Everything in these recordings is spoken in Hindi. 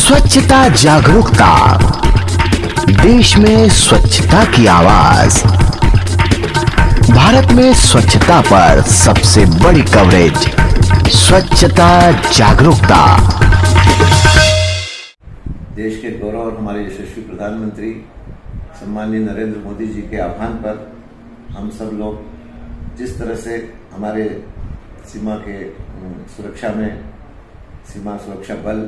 स्वच्छता जागरूकता, देश में स्वच्छता की आवाज। भारत में स्वच्छता पर सबसे बड़ी कवरेज, स्वच्छता जागरूकता। देश के गौरव और हमारे यशस्वी प्रधानमंत्री सम्माननीय नरेंद्र मोदी जी के आह्वान पर हम सब लोग जिस तरह से हमारे सीमा के सुरक्षा में सीमा सुरक्षा बल,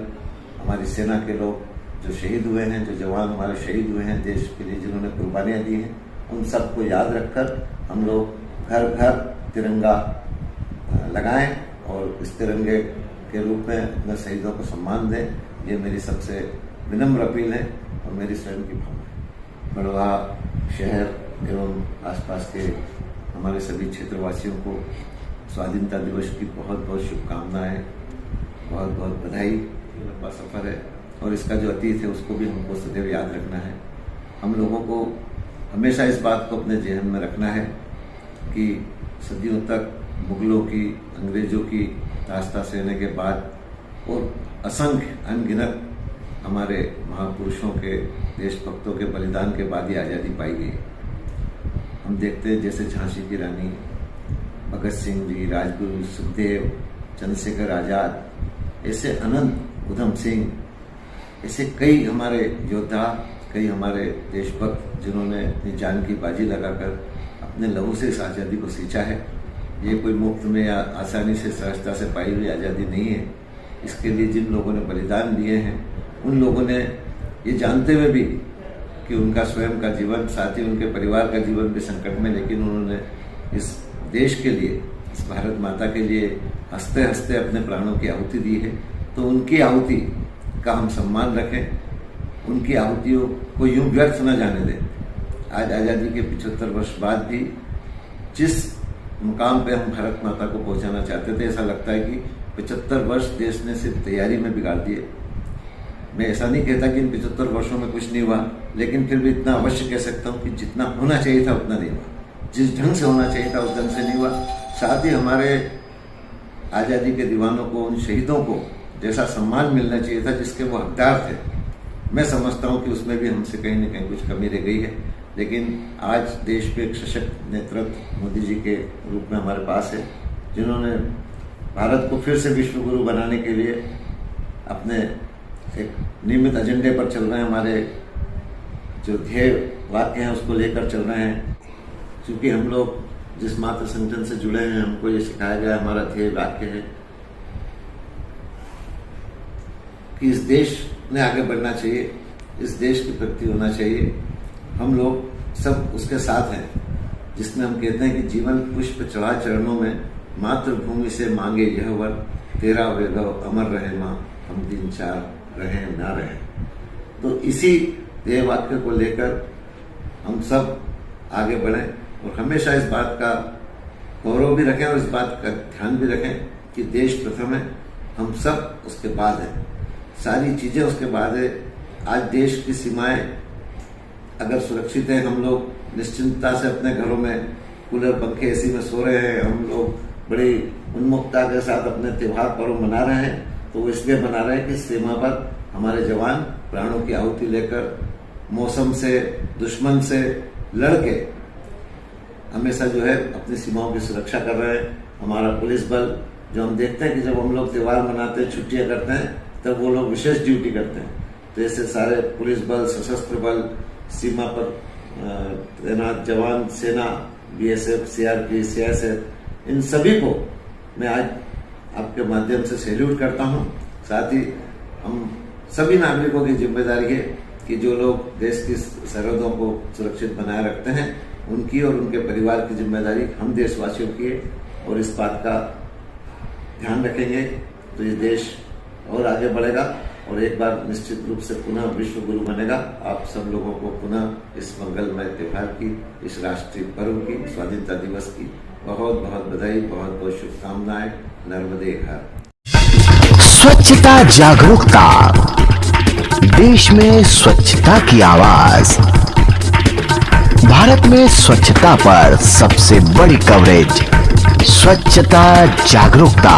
हमारी सेना के लोग जो शहीद हुए हैं, जो जवान हमारे शहीद हुए हैं देश के लिए, जिन्होंने कुर्बानियां दी हैं, उन सबको याद रखकर हम लोग घर घर तिरंगा लगाएं और इस तिरंगे के रूप में अपने शहीदों को सम्मान दें। ये मेरी सबसे विनम्र अपील है और मेरी स्वयं की भावना है। बड़वा शहर एवं आसपास के हमारे सभी क्षेत्रवासियों को स्वाधीनता दिवस की बहुत बहुत शुभकामनाएं, बहुत बहुत बधाई। लंबा सफर है और इसका जो अतीत है उसको भी हमको सदैव याद रखना है। हम लोगों को हमेशा इस बात को अपने जहन में रखना है कि सदियों तक मुगलों की, अंग्रेजों की दास्ता सहने के बाद और असंख्य अनगिनत हमारे महापुरुषों के, देशभक्तों के बलिदान के बाद ही आज़ादी पाई गई। हम देखते हैं जैसे झांसी की रानी, भगत सिंह जी, राजगुरु, सुखदेव, चंद्रशेखर आजाद, ऐसे अनंत, उधम सिंह, ऐसे कई हमारे योद्धा, कई हमारे देशभक्त जिन्होंने अपनी जान की बाजी लगाकर अपने लहू से इस आज़ादी को सींचा है। ये कोई मुफ्त में या आसानी से, सहजता से पाई हुई आज़ादी नहीं है। इसके लिए जिन लोगों ने बलिदान दिए हैं, उन लोगों ने ये जानते हुए भी कि उनका स्वयं का जीवन, साथ ही उनके परिवार का जीवन भी संकट में, लेकिन उन्होंने इस देश के लिए, इस भारत माता के लिए हंसते हंसते अपने प्राणों की आहुति दी है। तो उनकी आहुति का हम सम्मान रखें, उनकी आहुतियों को यूं व्यर्थ न जाने दें। आज आज़ादी के 75 वर्ष बाद भी जिस मुकाम पे हम भारत माता को पहुंचाना चाहते थे, ऐसा लगता है कि 75 वर्ष देश ने सिर्फ तैयारी में बिगाड़ दिए। मैं ऐसा नहीं कहता कि इन 75 वर्षों में कुछ नहीं हुआ, लेकिन फिर भी इतना अवश्य कह सकता हूँ कि जितना होना चाहिए था उतना नहीं हुआ, जिस ढंग से होना चाहिए था उस ढंग से नहीं हुआ। साथ ही हमारे आज़ादी के दीवानों को, उन शहीदों को जैसा सम्मान मिलना चाहिए था जिसके वो हकदार थे, मैं समझता हूँ कि उसमें भी हमसे कहीं न कहीं कुछ कमी रह गई है। लेकिन आज देश पे एक सशक्त नेतृत्व मोदी जी के रूप में हमारे पास है, जिन्होंने भारत को फिर से विश्व गुरु बनाने के लिए अपने एक नियमित एजेंडे पर चल रहे हैं। हमारे जो ध्येय वाक्य हैं उसको लेकर चल रहे हैं। क्योंकि हम लोग जिस मातृ संगठन से जुड़े हैं, हमको ये सिखाया गया, हमारा ध्येय वाक्य है कि इस देश ने आगे बढ़ना चाहिए, इस देश के प्रति होना चाहिए। हम लोग सब उसके साथ हैं, जिसमें हम कहते हैं कि जीवन पुष्प चढ़ा चरणों में, मातृभूमि से मांगे यह वर, तेरा वैभव अमर रहे माँ, हम दिन चार रहें ना रहें। तो इसी ध्येय वाक्य को लेकर हम सब आगे बढ़ें और हमेशा इस बात का गौरव भी रखें और इस बात का ध्यान भी रखें कि देश प्रथम है, हम सब उसके बाद हैं, सारी चीजें उसके बाद है। आज देश की सीमाएं अगर सुरक्षित है, हम लोग निश्चिंतता से अपने घरों में कूलर, पंखे, एसी में सो रहे हैं, हम लोग बड़ी उन्मुखता के साथ अपने त्योहार पर्व मना रहे हैं, तो वो इसलिए मना रहे हैं कि सीमा पर हमारे जवान प्राणों की आहुति लेकर मौसम से, दुश्मन से लड़के हमेशा जो है अपनी सीमाओं की सुरक्षा कर रहे हैं। हमारा पुलिस बल, जो हम देखते हैं कि जब हम लोग त्योहार मनाते हैं, छुट्टियां करते हैं, तब वो लोग विशेष ड्यूटी करते हैं। तो ऐसे सारे पुलिस बल, सशस्त्र बल, सीमा पर तैनात जवान, सेना, बीएसएफ, सीआरपी, सीआईएसएफ, इन सभी को मैं आज आपके माध्यम से सैल्यूट करता हूं। साथ ही हम सभी नागरिकों की जिम्मेदारी है कि जो लोग देश की सरहदों को सुरक्षित बनाए रखते हैं, उनकी और उनके परिवार की जिम्मेदारी हम देशवासियों की है और इस बात का ध्यान रखेंगे तो ये देश और आगे बढ़ेगा और एक बार निश्चित रूप से पुनः विश्व गुरु बनेगा। आप सब लोगों को पुनः इस मंगलमय त्योहार की, इस राष्ट्रीय पर्व की, स्वाधीनता दिवस की बहुत बहुत बधाई, बहुत बहुत शुभकामनाएं। नर्मदे हर। स्वच्छता जागरूकता, देश में स्वच्छता की आवाज। भारत में स्वच्छता पर सबसे बड़ी कवरेज, स्वच्छता जागरूकता।